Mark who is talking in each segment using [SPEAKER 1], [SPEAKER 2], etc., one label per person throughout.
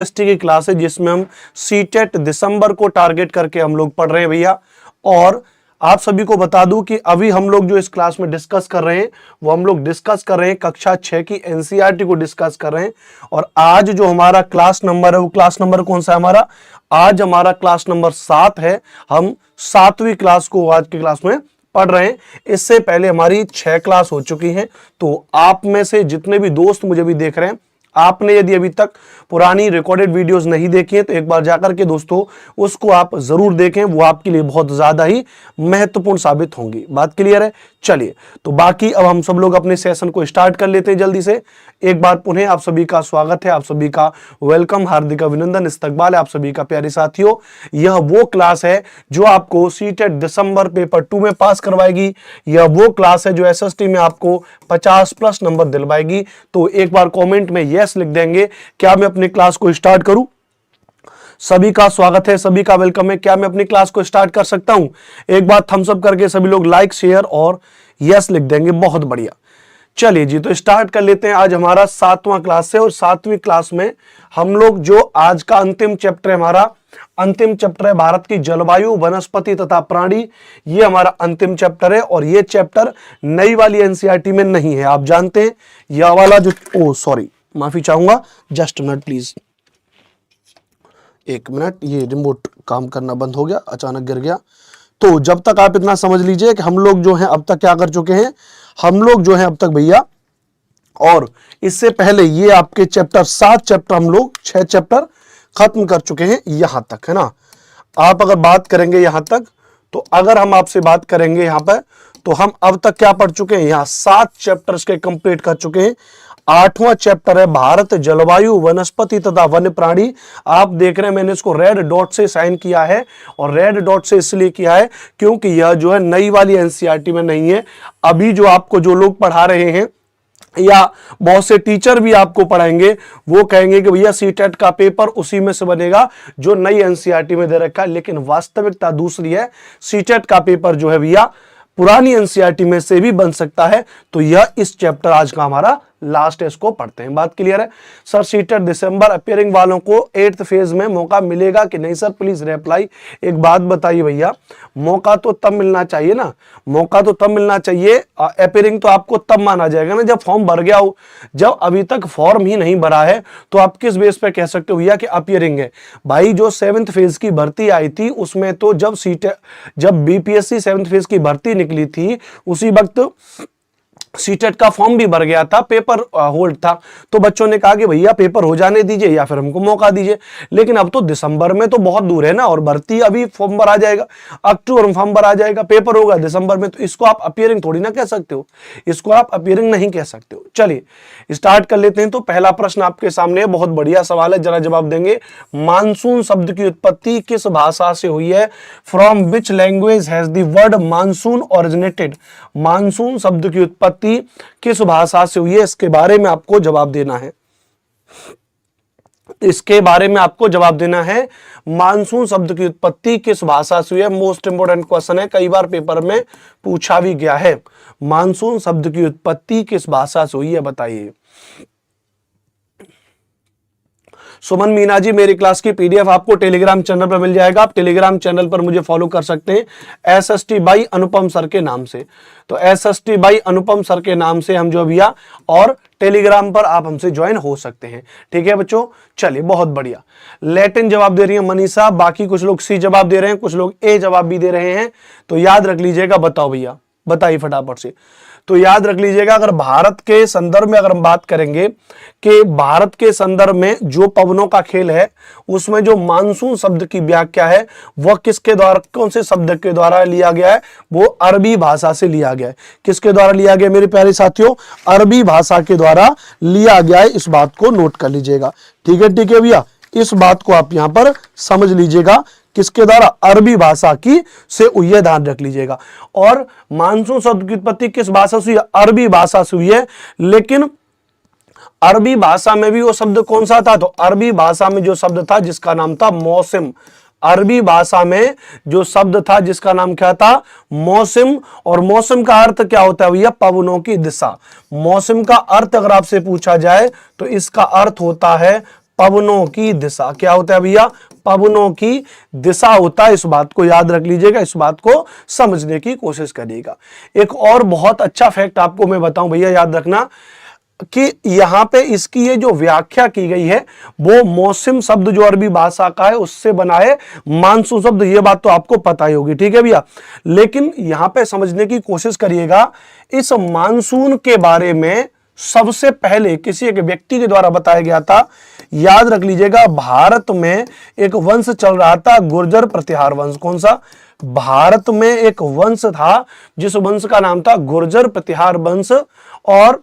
[SPEAKER 1] SST की class है जिसमें हम सीटेट दिसंबर को टारगेट करके हम लोग पढ़ रहे हैं भैया। और आप सभी को बता दूं कि अभी हम लोग जो इस क्लास में डिस्कस कर रहे हैं वो हम लोग डिस्कस कर रहे हैं कक्षा 6 की एनसीईआरटी को डिस्कस कर रहे हैं। और आज जो हमारा क्लास नंबर है वो क्लास नंबर कौन सा है हमारा? आज हमारा क्लास नंबर 7 है। हम 7वीं क्लास को आज की क्लास में पढ़ रहे हैं। इससे पहले हमारी 6 क्लास हो चुकी हैं। तो आप में से जितने भी दोस्त मुझे भी देख रहे हैं, आपने यदि अभी तक पुरानी रिकॉर्डेड वीडियोस नहीं देखी हैं तो एक बार जाकर के दोस्तों उसको आप जरूर देखें, वो आपके लिए बहुत ज्यादा ही महत्वपूर्ण साबित होंगी। बात क्लियर है? चलिए, तो बाकी अब हम सब लोग अपने सेशन को स्टार्ट कर लेते हैं जल्दी से। एक बार पुनः आप सभी का स्वागत है, आप सभी का वेलकम, हार्दिक अभिनंदन, इस्तकबाल है आप सभी का प्यारे साथियों। यह वो क्लास है जो आपको सीटेट दिसंबर पेपर 2 में पास करवाएगी। यह वो क्लास है जो एसएसटी में आपको 50+ नंबर दिलवाएगी। तो एक बार कमेंट में यस लिख देंगे। क्या मैं अपनी क्लास को स्टार्ट करूं? सभी का स्वागत है, सभी का वेलकम है। क्या मैं अपनी क्लास को स्टार्ट कर सकता हूं? एक बार थम्स अप करके सभी लोग लाइक, शेयर और यस लिख देंगे। बहुत बढ़िया। चलिए जी, तो स्टार्ट कर लेते हैं। आज हमारा 7वां क्लास है और 7वीं क्लास में हम लोग जो आज का अंतिम चैप्टर है, हमारा अंतिम चैप्टर है भारत की जलवायु, वनस्पति तथा प्राणी। ये हमारा अंतिम चैप्टर है और ये चैप्टर नई वाली एनसीईआरटी में नहीं है। आप जानते हैं यह वाला जो सॉरी माफी चाहूंगा, जस्ट मिनट प्लीज, एक मिनट, ये रिमोट काम करना बंद हो गया, अचानक गिर गया। तो जब तक आप इतना समझ लीजिए कि हम लोग जो हैं अब तक क्या कर चुके हैं, हम लोग जो हैं अब तक भैया, और इससे पहले ये आपके चैप्टर 7 चैप्टर हम लोग 6 चैप्टर खत्म कर चुके हैं यहां तक, है ना। आप अगर बात करेंगे यहां तक, तो अगर हम आपसे बात करेंगे यहां पर, तो हम अब तक क्या पढ़ चुके हैं, यहां 7 चैप्टर्स के कंप्लीट कर चुके हैं। 8वां चैप्टर है भारत जलवायु, वनस्पति तथा वन्य प्राणी। आप देख रहे हैं मैंने इसको रेड डॉट से साइन किया है, और रेड डॉट से इसलिए किया है क्योंकि यह जो है नई वाली एनसीईआरटी में नहीं है। अभी जो आपको जो लोग पढ़ा रहे हैं या बहुत से टीचर भी आपको पढ़ाएंगे, वो कहेंगे कि भैया सीटेट का पेपर उसी में से बनेगा जो नई एनसीईआरटी में दे रखा है। लेकिन वास्तविकता दूसरी है। सीटेट का पेपर जो है भैया पुरानी एनसीईआरटी में से भी बन सकता है। तो यह इस चैप्टर आज का हमारा लास्ट है, इसको पढ़ते हैं। बात क्लियर है? सर सीटेट दिसंबर अपियरिंग वालों को 8th फेज में मौका मिलेगा कि नहीं सर, प्लीज रिप्लाई। एक बात बताइए भैया, मौका तो तब मिलना चाहिए ना, मौका तो तब मिलना चाहिए। अपियरिंग तो आपको तब माना जाएगा ना जब फॉर्म भर गया हो। जब अभी तक फॉर्म ही नहीं भरा है तो आप किस बेस पे कह सकते हो भैया कि अपियरिंग है? भाई जो 7th फेज की भर्ती आई थी उसमें तो जब बीपीएससी 7th फेज की भर्ती निकली थी उसी वक्त सीटेट का फॉर्म भी भर गया था, पेपर होल्ड था। तो बच्चों ने कहा कि भैया पेपर हो जाने दीजिए या फिर हमको मौका दीजिए। लेकिन अब तो दिसंबर में तो बहुत दूर है ना, और भर्ती अभी फॉर्म भरा जाएगा, अक्टूबर में फॉर्म भरा जाएगा, पेपर होगा दिसंबर में। तो इसको आप अपीयरिंग थोड़ी ना कह सकते हो, इसको आप अपीयरिंग नहीं कह सकते हो। चलिए स्टार्ट कर लेते हैं। तो पहला प्रश्न आपके सामने है, बहुत बढ़िया सवाल है, जरा जवाब देंगे। मानसून शब्द की उत्पत्ति किस भाषा से हुई है? From which language has the word monsoon originated? Monsoon शब्द की उत्पत्ति किस भाषा से हुई है, इसके बारे में आपको जवाब देना है। इसके बारे में आपको जवाब देना है। मानसून शब्द की उत्पत्ति किस भाषा से हुई है? मोस्ट इंपोर्टेंट क्वेश्चन है, कई बार पेपर में पूछा भी गया है। मानसून शब्द की उत्पत्ति किस भाषा से हुई है, बताइए। सुमन मीना जी, मेरी क्लास की पीडीएफ आपको टेलीग्राम चैनल पर मिल जाएगा। आप टेलीग्राम चैनल पर मुझे फॉलो कर सकते हैं एसएसटी बाई अनुपम सर के नाम से। तो एसएसटी बाई अनुपम सर के नाम से हम जो भैया, और टेलीग्राम पर आप हमसे ज्वाइन हो सकते हैं। ठीक है बच्चों, चलिए बहुत बढ़िया। लैटिन जवाब दे रही है मनीषा, बाकी कुछ लोग सी जवाब दे रहे हैं, कुछ लोग ए जवाब भी दे रहे हैं। तो याद रख लीजिएगा, बताओ भैया, बताइए फटाफट से। तो याद रख लीजिएगा, अगर भारत के संदर्भ में अगर हम बात करेंगे कि भारत के संदर्भ में जो पवनों का खेल है, उसमें जो मानसून शब्द की व्याख्या है वह किसके द्वारा, कौन से शब्द के द्वारा लिया गया है? वो अरबी भाषा से लिया गया है। किसके द्वारा लिया गया मेरे प्यारे साथियों? अरबी भाषा के द्वारा लिया गया है। इस बात को नोट कर लीजिएगा। ठीक है भैया, इस बात को आप यहां पर समझ लीजिएगा, किसके द्वारा? अरबी भाषा की से हुई है, ध्यान रख लीजिएगा। और मानसून शब्द की उत्पत्ति किस भाषा से हुई है? अरबी भाषा से हुई है। लेकिन अरबी भाषा में भी वो शब्द कौन सा था? तो अरबी भाषा में जो शब्द था जिसका नाम था मौसम। अरबी भाषा में जो शब्द था जिसका नाम क्या था? मौसम। और मौसम का अर्थ क्या होता है भैया? पवनों की दिशा। मौसम का अर्थ अगर आपसे पूछा जाए तो इसका अर्थ होता है पवनों की दिशा। क्या होता है भैया? पवनों की दिशा होता है। इस बात को याद रख लीजिएगा, इस बात को समझने की कोशिश करिएगा। एक और बहुत अच्छा फैक्ट आपको मैं बताऊं भैया, याद रखना कि यहां पे इसकी ये जो व्याख्या की गई है वो मौसम शब्द जो अरबी भाषा का है उससे बना है मानसून शब्द। ये बात तो आपको पता ही होगी, ठीक है भैया। लेकिन यहां पे समझने की कोशिश करिएगा, इस मानसून के बारे में सबसे पहले किसी एक व्यक्ति के द्वारा बताया गया था। याद रख लीजिएगा, भारत में एक वंश चल रहा था, गुर्जर प्रतिहार वंश। कौन सा? भारत में एक वंश था जिस वंश का नाम था गुर्जर प्रतिहार वंश। और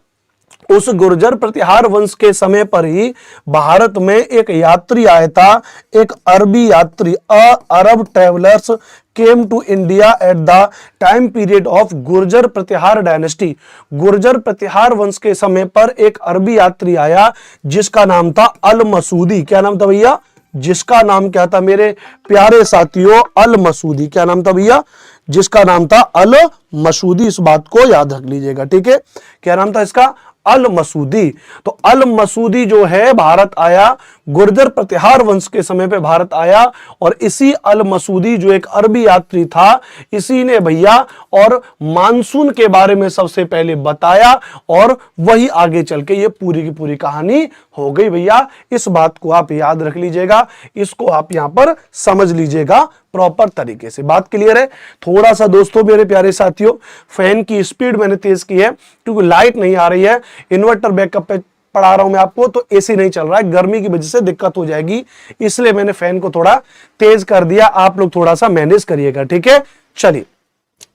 [SPEAKER 1] उस गुर्जर प्रतिहार वंश के समय पर ही भारत में एक यात्री आया था, एक अरबी यात्री। Arab travellers came to India at the time period of Gurjara Pratihara dynasty. Gurjara Pratihara वंश के समय पर एक अरबी यात्री आया जिसका नाम था अल मसूदी। क्या नाम था भैया? जिसका नाम क्या था मेरे प्यारे साथियों? अल मसूदी। क्या नाम था भैया? जिसका नाम था अल मसूदी। इस बात को याद रख लीजिएगा, ठीक है। क्या नाम था इसका? अल मसूदी। तो अल मसूदी जो है भारत आया, गुर्जर प्रतिहार वंश के समय पे भारत आया। और इसी अल मसूदी जो एक अरबी यात्री था, इसी ने भैया और मानसून के बारे में सबसे पहले बताया और वही आगे चल के ये पूरी की पूरी कहानी हो गई भैया। इस बात को आप याद रख लीजिएगा, इसको आप यहां पर समझ लीजिएगा प्रॉपर तरीके से। बात क्लियर है? थोड़ा सा दोस्तों मेरे प्यारे साथियों, फैन की स्पीड मैंने तेज की है क्योंकि लाइट नहीं आ रही है। इन्वर्टर बैकअप पे पढ़ा रहा हूं मैं आपको, तो एसी नहीं चल रहा है, गर्मी की वजह से दिक्कत हो जाएगी, इसलिए मैंने फैन को थोड़ा तेज कर दिया। आप लोग थोड़ा सा मैनेज करिएगा, ठीक है। चलिए,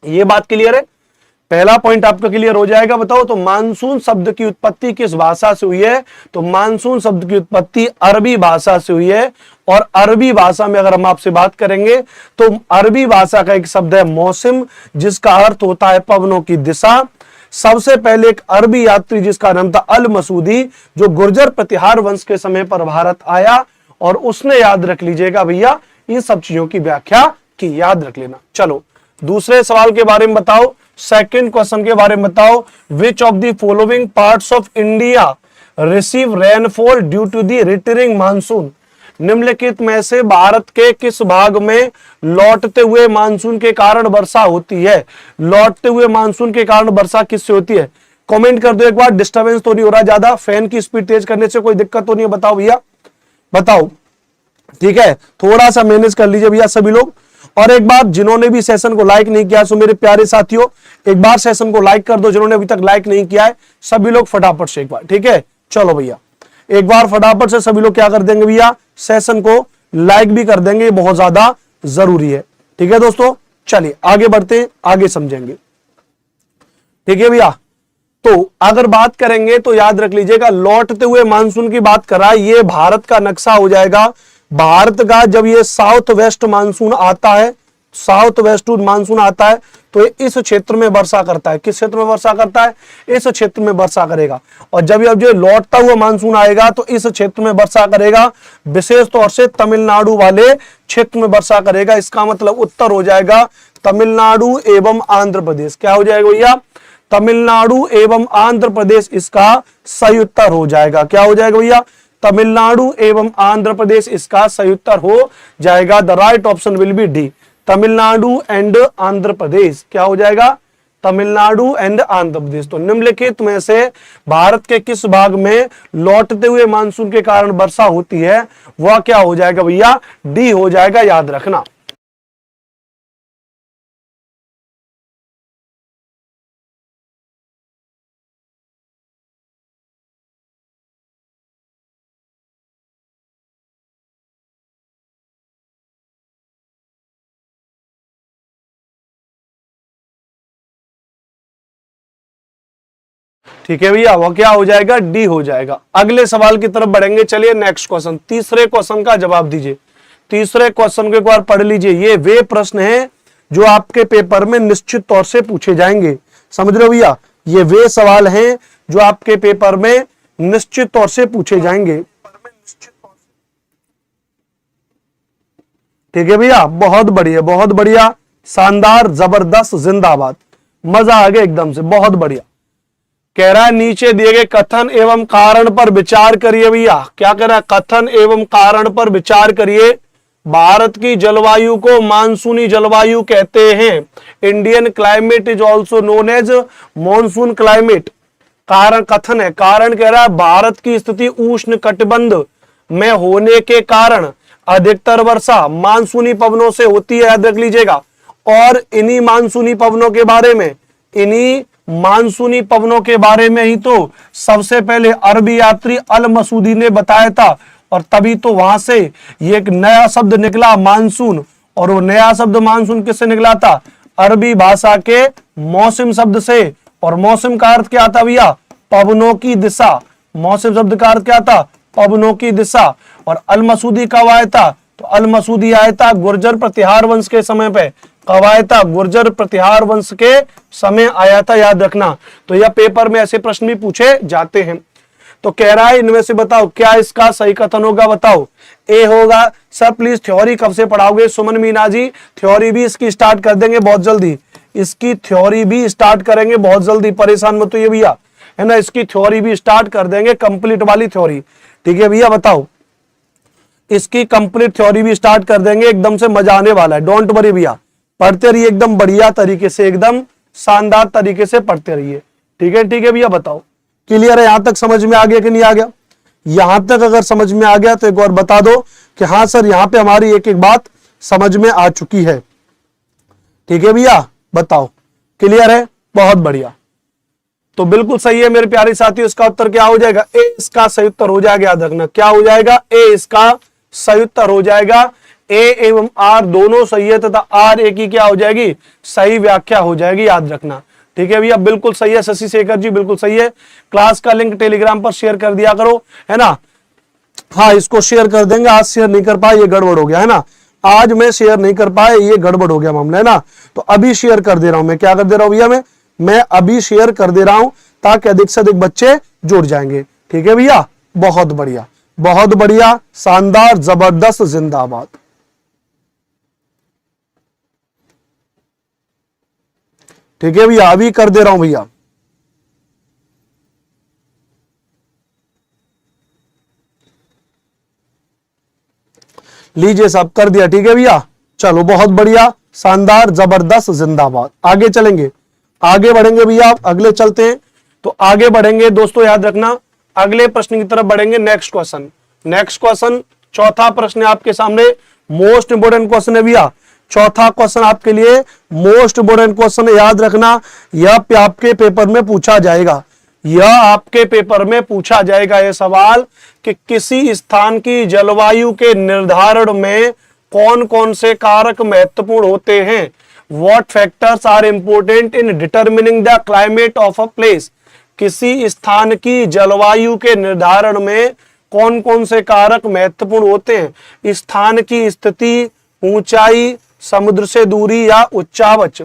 [SPEAKER 1] ये बात क्लियर है। पहला पॉइंट आपका क्लियर हो जाएगा। बताओ तो मानसून शब्द की उत्पत्ति किस भाषा से हुई है? तो मानसून शब्द की उत्पत्ति अरबी भाषा से हुई है। और अरबी भाषा में अगर हम आपसे बात करेंगे तो अरबी भाषा का एक शब्द है मौसम, जिसका अर्थ होता है पवनों की दिशा। सबसे पहले एक अरबी यात्री जिसका नाम था अल मसूदी, जो गुर्जर प्रतिहार वंश के समय पर भारत आया और उसने, याद रख लीजिएगा भैया, इन सब चीजों की व्याख्या की। याद रख लेना। चलो दूसरे सवाल के बारे में बताओ, सेकंड क्वेश्चन के बारे में बताओ। Which of the following parts of India receive rainfall due to the returning monsoon? निम्नलिखित में से भारत के किस भाग में लौटते हुए मानसून के कारण वर्षा होती है? लौटते हुए मानसून के कारण वर्षा किससे होती है? कमेंट कर दो एक बार। डिस्टर्बेंस तो नहीं हो रहा ज्यादा? फैन की स्पीड तेज करने से कोई दिक्कत तो नहीं है? बताओ भैया, बताओ, ठीक है। थोड़ा सा मैनेज कर लीजिए भैया सभी लोग। और एक बार जिन्होंने भी सेशन को लाइक नहीं किया, सो मेरे प्यारे साथियों एक बार सेशन को लाइक कर दो। जिन्होंने अभी तक लाइक नहीं किया है सभी लोग फटाफट से एक बार, ठीक है। चलो भैया, एक बार फटाफट से सभी लोग क्या कर देंगे भैया? सेशन को लाइक भी कर देंगे, बहुत ज्यादा जरूरी है, ठीक है दोस्तों। चलिए आगे बढ़ते हैं, आगे समझेंगे, ठीक है भैया। तो अगर बात करेंगे तो याद रख लीजिएगा, लौटते हुए मानसून की बात कर रहा है, ये भारत का नक्शा हो जाएगा। भारत का जब ये साउथ वेस्ट मानसून आता है, साउथ वेस्ट मानसून आता है तो ये इस क्षेत्र में वर्षा करता है। किस क्षेत्र में वर्षा करता है? इस क्षेत्र में वर्षा करेगा। और जब ये लौटता हुआ मानसून आएगा तो इस क्षेत्र में वर्षा करेगा, विशेष तौर से तमिलनाडु वाले क्षेत्र में वर्षा करेगा। इसका मतलब उत्तर हो जाएगा तमिलनाडु एवं आंध्र प्रदेश। क्या हो जाएगा भैया? तमिलनाडु एवं आंध्र प्रदेश इसका सही उत्तर हो जाएगा। क्या हो जाएगा भैया? तमिलनाडु एवं आंध्र प्रदेश इसका सही उत्तर हो जाएगा। The right option will be D, Tamil Nadu and Andhra Pradesh. क्या हो जाएगा? तमिलनाडु एंड आंध्र प्रदेश। तो निम्नलिखित में से भारत के किस भाग में लौटते हुए मानसून के कारण वर्षा होती है? वह क्या हो जाएगा भैया? डी हो जाएगा, याद रखना। ठीक है भैया, वो क्या हो जाएगा? डी हो जाएगा। अगले सवाल की तरफ बढ़ेंगे। चलिए नेक्स्ट क्वेश्चन, तीसरे क्वेश्चन का जवाब दीजिए। तीसरे क्वेश्चन को एक बार पढ़ लीजिए। ये वे प्रश्न हैं जो आपके पेपर में निश्चित तौर से पूछे जाएंगे। समझ रहे हो भैया? ये वे सवाल हैं जो आपके पेपर में निश्चित तौर से पूछे जाएंगे। ठीक है भैया, बहुत बढ़िया, बहुत बढ़िया, शानदार, जबरदस्त, जिंदाबाद, मजा आ गया एकदम से, बहुत बढ़िया। कह रहा है नीचे दिए गए कथन एवं कारण पर विचार करिए भैया। क्या कह रहा है? कथन एवं कारण पर विचार करिए। भारत की जलवायु को मानसूनी जलवायु कहते हैं। Indian climate is also known as monsoon climate. कारण कथन है, कारण कह रहा है भारत की स्थिति उष्ण कटिबंध में होने के कारण अधिकतर वर्षा मानसूनी पवनों से होती है, याद रख लीजिएगा। और इन्हीं मानसूनी पवनों के बारे में, इन्हीं मानसूनी पवनों के बारे में ही तो सबसे पहले अरबी यात्री अल मसूदी ने बताया था, और तभी तो वहां से ये एक नया शब्द निकला मानसून। और वो नया शब्द मानसून किससे निकला था? अरबी भाषा के मौसम शब्द से। और मौसम का अर्थ क्या था भैया? पवनों की दिशा। मौसम शब्द का अर्थ क्या था? पवनों की दिशा। और अल मसूदी कब आया था? तो अल मसूदी आया था गुर्जर प्रतिहार वंश के समय पे। कब आया था? गुर्जर प्रतिहार वंश के समय आया था, याद रखना। तो यह पेपर में ऐसे प्रश्न भी पूछे जाते हैं। तो कह रहा है इनमें से बताओ क्या इसका सही कथन होगा, बताओ। ए होगा। सर प्लीज थ्योरी कब से पढ़ाओगे? सुमन मीना जी थ्योरी भी इसकी स्टार्ट कर देंगे बहुत जल्दी। इसकी थ्योरी भी स्टार्ट करेंगे बहुत जल्दी, परेशान मत होइए भैया, है ना। इसकी थ्योरी भी स्टार्ट कर देंगे, कंप्लीट वाली थ्योरी। ठीक है भैया, बताओ। इसकी कंप्लीट थ्योरी भी स्टार्ट कर देंगे, एकदम से मजा आने वाला है। डोंट वरी भैया, पढ़ते रहिए एकदम बढ़िया तरीके से, एकदम शानदार तरीके से पढ़ते रहिए। ठीक है भैया, बताओ। क्लियर है? यहां तक समझ में आ गया कि नहीं आ गया? यहां तक अगर समझ में आ गया तो एक बार बता दो कि हाँ सर यहां पे हमारी एक एक बात समझ में आ चुकी है। ठीक है भैया, बताओ। क्लियर है? बहुत बढ़िया। तो बिल्कुल सही है मेरे प्यारे साथियों। इसका उत्तर क्या हो जाएगा? ए इसका सही उत्तर हो जाएगा, याद रखना। क्या हो जाएगा? ए इसका सही उत्तर हो जाएगा। ए एवं आर दोनों सही है तथा आर ए की क्या हो जाएगी? सही व्याख्या हो जाएगी, याद रखना। ठीक है भैया, बिल्कुल सही है शशि शेखर जी, बिल्कुल सही है। क्लास का लिंक टेलीग्राम पर शेयर कर दिया करो, है ना। हाँ, इसको शेयर कर देंगे। आज शेयर नहीं कर पाए, ये गड़बड़ हो गया, है ना। आज मैं शेयर नहीं कर पाए, ये गड़बड़ हो गया मामला, है ना। तो अभी शेयर कर दे रहा हूं मैं। क्या कर दे रहा हूं भैया? मैं अभी शेयर कर दे रहा हूं ताकि अधिक से अधिक बच्चे जुड़ जाएंगे। ठीक है भैया, बहुत बढ़िया, बहुत बढ़िया, शानदार, जबरदस्त, जिंदाबाद। ठीक है भैया, अभी कर दे रहा हूं भैया। लीजिए सब कर दिया। ठीक है भैया, चलो बहुत बढ़िया, शानदार, जबरदस्त, जिंदाबाद। आगे चलेंगे, आगे बढ़ेंगे भैया, अगले चलते हैं। तो आगे बढ़ेंगे दोस्तों, याद रखना अगले प्रश्न की तरफ बढ़ेंगे। नेक्स्ट क्वेश्चन, चौथा प्रश्न आपके सामने, मोस्ट इंपोर्टेंट क्वेश्चन है भैया। चौथा क्वेश्चन आपके लिए मोस्ट इंपोर्टेंट क्वेश्चन है, याद रखना। यह आपके पेपर में पूछा जाएगा, यह आपके पेपर में पूछा जाएगा यह सवाल कि किसी स्थान की जलवायु के निर्धारण में कौन कौन से कारक महत्वपूर्ण होते हैं। What factors are important in determining the climate of a place? किसी स्थान की जलवायु के निर्धारण में कौन कौन से कारक महत्वपूर्ण होते हैं। स्थान की स्थिति, ऊंचाई, समुद्र से दूरी या उच्चावच।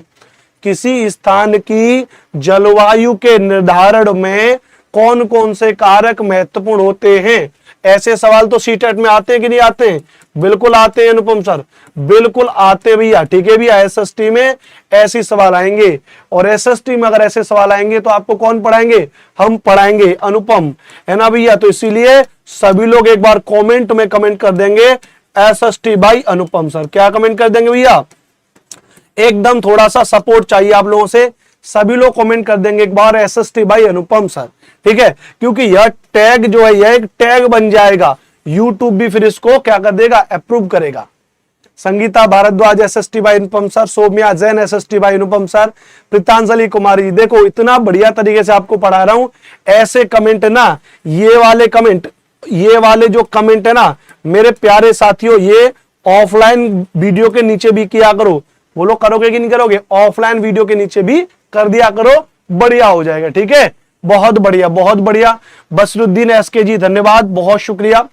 [SPEAKER 1] किसी स्थान की जलवायु के निर्धारण में कौन कौन से कारक महत्वपूर्ण होते हैं। ऐसे सवाल तो सीटेट में आते हैं कि नहीं आते हैं? बिल्कुल आते हैं अनुपम सर, बिल्कुल आते भैया। ठीक है भैया, एसएसटी में ऐसे सवाल आएंगे, और एसएसटी में अगर ऐसे सवाल आएंगे तो आपको कौन पढ़ाएंगे? हम पढ़ाएंगे, अनुपम, है ना भैया। तो इसीलिए सभी लोग एक बार कमेंट में कमेंट कर देंगे एसएसटी बाय अनुपम सर। क्या कमेंट कर देंगे भैया? एकदम थोड़ा सा सपोर्ट चाहिए आप लोगों से। सभी लोग कमेंट कर देंगे एक बार एसएसटी बाय अनुपम सर। ठीक है, क्योंकि यह टैग जो है यह एक टैग बन जाएगा, यूट्यूब भी फिर इसको क्या कर देगा? अप्रूव करेगा। Sangeeta Bhardwaj SST by Anupam sir, Saumya Jain SST by Anupam sir, Pritanjali Kumari. देखो इतना बढ़िया तरीके से आपको पढ़ा रहा हूं। ऐसे कमेंट ना, ये वाले कमेंट, ये वाले जो कमेंट है ना मेरे प्यारे साथियों, ये ऑफलाइन वीडियो के नीचे भी किया करो। बोलो करोगे कि नहीं करोगे? ऑफलाइन वीडियो के नीचे भी कर दिया करो, बढ़िया हो जाएगा। ठीक है, बहुत बढ़िया, बहुत बढ़िया। बसरुद्दीन एसके जी धन्यवाद, बहुत शुक्रिया।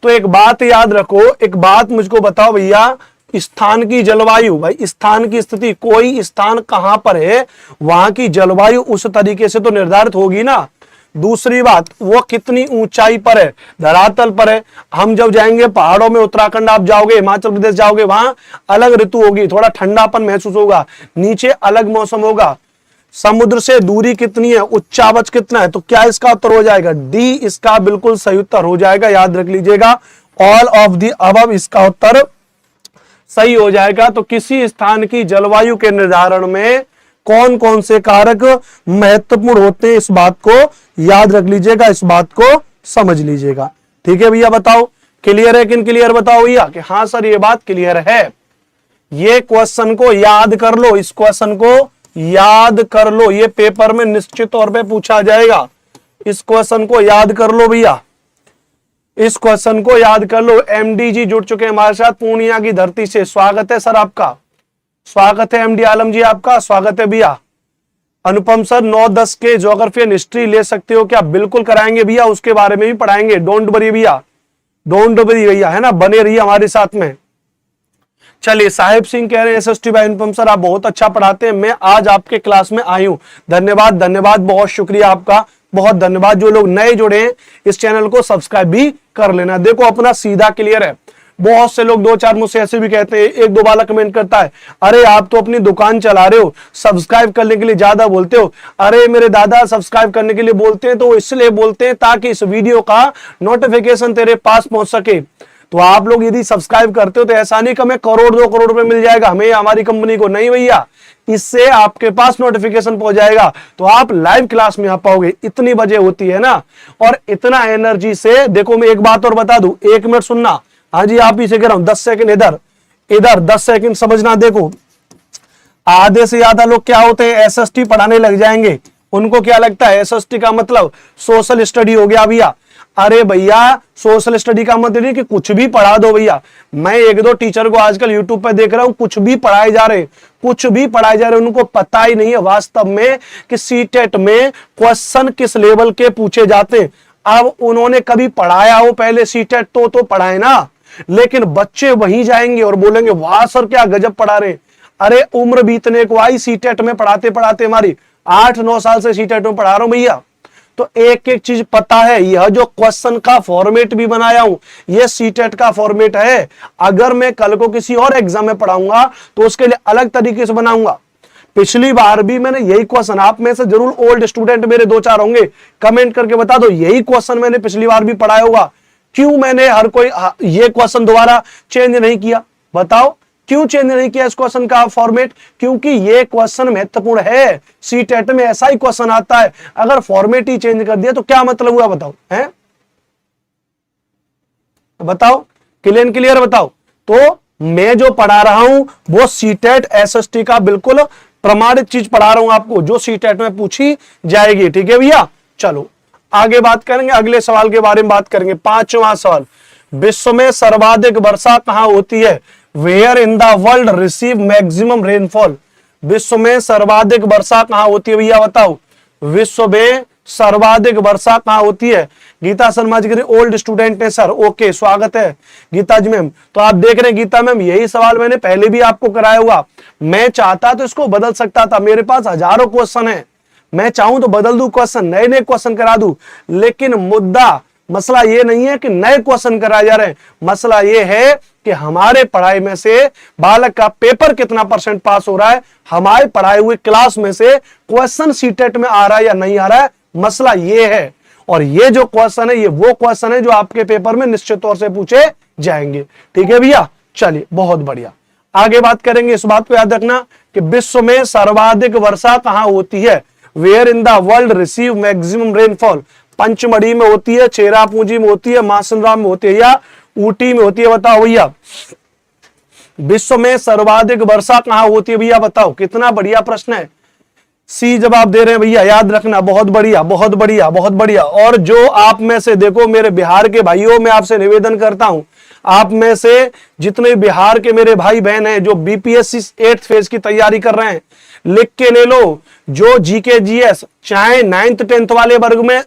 [SPEAKER 1] तो एक बात याद रखो, एक बात मुझको बताओ भैया, स्थान की जलवायु, भाई स्थान की स्थिति, कोई स्थान कहां पर है वहां की जलवायु उस तरीके से तो निर्धारित होगी ना। दूसरी बात, वो कितनी ऊंचाई पर है, धरातल पर है। हम जब जाएंगे पहाड़ों में, उत्तराखंड आप जाओगे, हिमाचल प्रदेश जाओगे, वहां अलग ऋतु होगी, थोड़ा ठंडापन महसूस होगा, नीचे अलग मौसम होगा। समुद्र से दूरी कितनी है, उच्चावच कितना है, तो क्या इसका उत्तर हो जाएगा डी, इसका बिल्कुल सही उत्तर हो जाएगा, याद रख लीजिएगा, ऑल ऑफ द अबव इसका उत्तर सही हो जाएगा। तो किसी स्थान की जलवायु के निर्धारण में कौन कौन से कारक महत्वपूर्ण होते हैं, इस बात को याद रख लीजिएगा, इस बात को समझ लीजिएगा। ठीक है भैया, बताओ क्लियर है कि क्लियर, बताओ भैया कि हाँ सर ये बात क्लियर है। ये क्वेश्चन को याद कर लो, इस क्वेश्चन को याद कर लो, ये पेपर में निश्चित तौर पे पूछा जाएगा। इस क्वेश्चन को याद कर लो भैया, इस क्वेश्चन को याद कर लो। एमडी जी जुड़ चुके हैं हमारे साथ पूर्णिया की धरती से, स्वागत है सर आपका, स्वागत है एमडी आलम जी आपका, स्वागत है भैया। अनुपम सर 9-10 के ज्योग्राफी एंड हिस्ट्री ले सकते हो क्या, बिल्कुल कराएंगे भैया, उसके बारे में भी पढ़ाएंगे, डोंट वरी भैया, डोंट वरी भैया, है ना, बने रहिए हमारे साथ में। चलिए साहिब सिंह कह रहे हैं एसएसटी भाई अनुपम सर आप बहुत अच्छा पढ़ाते हैं, मैं आज आपके क्लास में आई हूं, धन्यवाद धन्यवाद, बहुत शुक्रिया आपका, बहुत धन्यवाद। जो लोग नए जुड़े हैं इस चैनल को सब्सक्राइब भी कर लेना। देखो अपना सीधा क्लियर है। बहुत से लोग 2-4 मुझसे ऐसे भी कहते हैं, 1-2 वाला कमेंट करता है, अरे आप तो अपनी दुकान चला रहे हो, सब्सक्राइब करने के लिए ज्यादा बोलते हो। अरे मेरे दादा सब्सक्राइब करने के लिए बोलते हैं तो इसलिए बोलते हैं ताकि इस वीडियो का नोटिफिकेशन तेरे पास पहुंच सके। तो आप लोग यदि सब्सक्राइब करते हो तो ऐसा नहीं कि हमें 1-2 करोड़ रुपए मिल जाएगा हमें हमारी कंपनी को, नहीं भैया, इससे आपके पास नोटिफिकेशन पहुंच जाएगा तो आप लाइव क्लास में आ पाओगे। इतनी बजे होती है ना, और इतना एनर्जी से। देखो मैं एक बात और बता दूं, 1 मिनट सुनना, हाँ जी आप ही से कह रहा हूं, 10 सेकंड इधर इधर, 10 सेकंड समझना। देखो आधे से ज्यादा लोग क्या होते हैं, एसएसटी पढ़ाने लग जाएंगे, उनको क्या लगता है एसएसटी का मतलब सोशल स्टडी हो गया भैया। अरे भैया सोशल स्टडी का मतलब नहीं कि कुछ भी पढ़ा दो भैया। मैं 1-2 टीचर को आजकल यूट्यूब पर देख रहा हूं, कुछ भी पढ़ाए जा रहे, कुछ भी पढ़ाए जा रहे, उनको पता ही नहीं है वास्तव में कि सीटेट में क्वेश्चन किस लेवल के पूछे जाते हैं। अब उन्होंने कभी पढ़ाया हो पहले सीटेट तो पढ़ाए ना, लेकिन बच्चे वहीं जाएंगे और बोलेंगे वाह सर क्या गजब पढ़ा रहे। अरे उम्र बीतने को आई, सीटेट में पढ़ाते पढ़ाते हमारी 8-9 साल से सीटेट में पढ़ा रहा हूं भैया, तो एक एक चीज पता है। यह जो क्वेश्चन का फॉर्मेट भी बनाया हूं यह सीटेट का फॉर्मेट है। अगर मैं कल को किसी और एग्जाम में पढ़ाऊंगा तो उसके लिए अलग तरीके से बनाऊंगा। पिछली बार भी मैंने यही क्वेश्चन, आप में से जरूर ओल्ड स्टूडेंट मेरे 2-4 होंगे, कमेंट करके बता दो यही क्वेश्चन मैंने पिछली बार भी पढ़ाया होगा, क्यों मैंने हर कोई ये क्वेश्चन दोबारा चेंज नहीं किया, बताओ क्यों चेंज नहीं किया इस क्वेश्चन का फॉर्मेट? क्योंकि ये क्वेश्चन महत्वपूर्ण है, सीटेट में ऐसा ही क्वेश्चन आता है। अगर फॉर्मेट ही चेंज कर दिया तो क्या मतलब हुआ, बताओ है, बताओ क्लियर बताओ। तो मैं जो पढ़ा रहा हूं वो सीटेट एसएसटी का बिल्कुल प्रमाणित चीज पढ़ा रहा हूं आपको, जो सीटेट में पूछी जाएगी। ठीक है भैया, चलो आगे बात करेंगे, अगले सवाल के बारे में बात करेंगे। 5वां सवाल, विश्व में सर्वाधिक वर्षा कहां होती है? Where in the world receive maximum rainfall? विश्व में सर्वाधिक वर्षा कहां होती है भैया, बताओ विश्व में सर्वाधिक वर्षा कहां होती है? गीता शर्मा जी ओल्ड स्टूडेंट है सर, ओके स्वागत है गीता जी मैम। तो आप देख रहे हैं गीता मैम, यही सवाल मैंने पहले भी आपको कराया हुआ। मैं चाहता तो इसको बदल सकता था, मेरे पास हजारों क्वेश्चन है, मैं चाहूं तो बदल दूं क्वेश्चन, नए नए क्वेश्चन करा दूं, लेकिन मुद्दा मसला ये नहीं है कि नए क्वेश्चन कराए जा रहे हैं, मसला ये है कि हमारे पढ़ाई में से बालक का पेपर कितना % पास हो रहा है, हमारे पढ़ाए हुए क्लास में से क्वेश्चन सीटेट में आ रहा है या नहीं आ रहा है, मसला ये है। और ये जो क्वेश्चन है ये वो क्वेश्चन है जो आपके पेपर में निश्चित तौर से पूछे जाएंगे। ठीक है भैया, चलिए बहुत बढ़िया, आगे बात करेंगे। इस बात को याद रखना कि विश्व में सर्वाधिक वर्षा कहां होती है? Where in the world receive maximum rainfall? Pachmarhi में होती है, चेरापूंजी में होती है, मासनराम में होती है या ऊटी में होती है, बताओ भैया। विश्व में सर्वाधिक वर्षा कहां होती है भैया, बताओ। कितना बढ़िया प्रश्न है, सी जवाब दे रहे हैं भैया, याद रखना, बहुत बढ़िया बहुत बढ़िया बहुत बढ़िया। और जो आप में से देखो मेरे बिहार के भाइयों, मैं आपसे निवेदन करता हूं, आप में से जितने बिहार के मेरे भाई बहन हैं जो बीपीएससी 8th फेज की तैयारी कर रहे हैं, लिख के ले लो, जो जीके जीएस चाहे 9th 10th वाले वर्ग में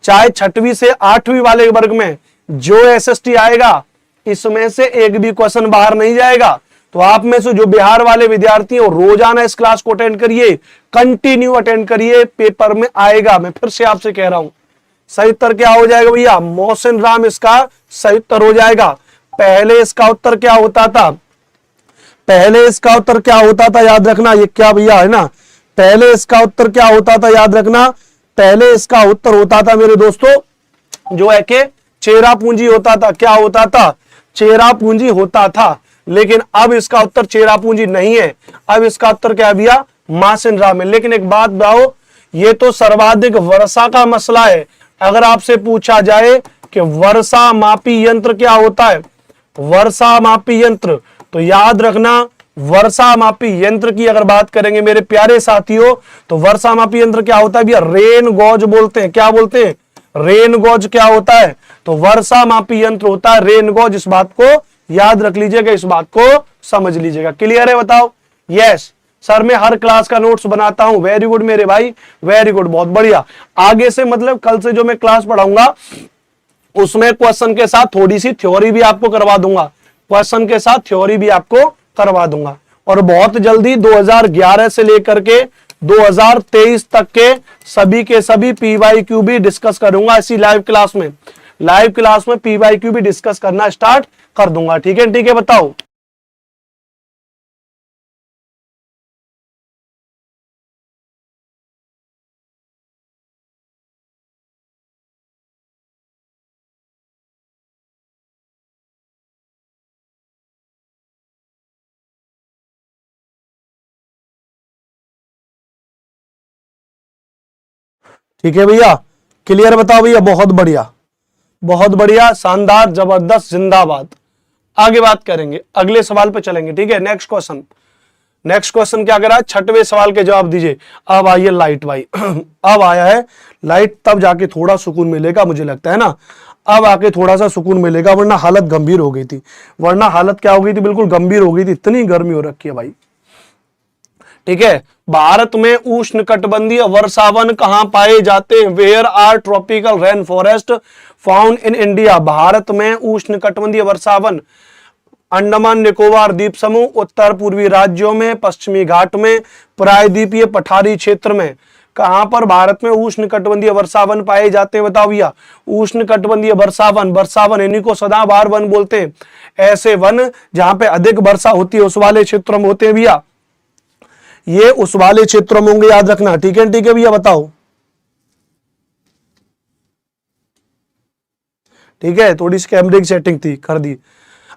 [SPEAKER 1] चाहे 6वीं से 8वीं वाले वर्ग में जो एसएसटी आएगा, इसमें से एक भी क्वेश्चन बाहर नहीं जाएगा। तो आप में से जो बिहार वाले विद्यार्थी हो, रोजाना इस क्लास को अटेंड करिए, कंटिन्यू अटेंड करिए, पेपर में आएगा। मैं फिर से आपसे कह रहा हूं, सही उत्तर क्या हो जाएगा भैया? मोहसिन राम इसका सही उत्तर हो जाएगा। पहले इसका उत्तर क्या होता था? पहले इसका उत्तर क्या होता था, याद रखना, ये क्या भैया है ना, पहले इसका उत्तर क्या होता था, याद रखना, पहले इसका उत्तर होता था मेरे दोस्तों जो है कि चेरा पूंजी होता था। क्या होता था, चेरा पूंजी होता था। लेकिन अब इसका उत्तर चेरा पूंजी नहीं है, अब इसका उत्तर क्या है भैया, मासिनराम है। लेकिन एक बात बताओ, ये तो सर्वाधिक वर्षा का मसला है। अगर आपसे पूछा जाए कि वर्षा मापी यंत्र क्या होता है, वर्षा मापी यंत्र, तो याद रखना वर्षा मापी यंत्र की अगर बात करेंगे मेरे प्यारे साथियों, तो वर्षा मापी यंत्र क्या होता है भैया, रेन गॉज बोलते हैं। क्या बोलते हैं, रेन गॉज क्या होता है, तो वर्षा मापी यंत्र होता है रेन गॉज। इस बात को याद रख लीजिएगा, इस बात को समझ लीजिएगा। क्लियर है, बताओ। यस सर, मैं हर क्लास का नोट्स बनाता हूं। वेरी गुड मेरे भाई, वेरी गुड, बहुत बढ़िया। आगे से मतलब कल से जो मैं क्लास पढ़ाऊंगा उसमें क्वेश्चन के साथ थोड़ी सी थ्योरी भी आपको करवा दूंगा, क्वेश्चन के साथ थ्योरी भी आपको करवा दूंगा। और बहुत जल्दी 2011 से लेकर के 2023 तक के सभी पीवाईक्यू भी डिस्कस करूंगा इसी लाइव क्लास में। लाइव क्लास में पीवाईक्यू भी डिस्कस करना स्टार्ट कर दूंगा। ठीक है, ठीक है, बताओ। ठीक है भैया, क्लियर, बताओ भैया, बहुत बढ़िया, बहुत बढ़िया, शानदार, जबरदस्त, जिंदाबाद। आगे बात करेंगे, अगले सवाल पे चलेंगे। ठीक है, नेक्स्ट क्वेश्चन। नेक्स्ट क्वेश्चन क्या करा है, छठवें सवाल के जवाब दीजिए। अब आइए लाइट भाई अब आया है लाइट, तब जाके थोड़ा सुकून मिलेगा मुझे लगता है ना, अब आके थोड़ा सा सुकून मिलेगा, वरना हालत गंभीर हो गई थी। वरना हालत क्या हो गई थी, बिल्कुल गंभीर हो गई थी, इतनी गर्मी हो रखी है भाई। ठीक है, भारत में उष्ण कटिबंधीय वर्षावन कहां पाए जाते हैं, where are tropical rain forest found in India. Bharat में उष्ण कटिबंधीय वर्षावन अंडमान निकोबार द्वीप समूह, उत्तर पूर्वी राज्यों में, पश्चिमी घाट में, प्रायद्वीपीय पठारी क्षेत्र में। कहां पर भारत में उष्ण कटिबंधीय वर्षावन पाए जाते हैं, बताओ भैया। उष्ण कटिबंधीय वर्षावन, वर्षावन इन्हीं को सदाबहार वन बोलते हैं। ऐसे वन जहां पे अधिक वर्षा होती है उस वाले क्षेत्रों में होते हैं भैया, ये उस वाले क्षेत्रों में होंगे, याद रखना। ठीक है, ठीक है भैया, बताओ। ठीक है, थोड़ी सी कैमरे की सेटिंग थी, कर दी।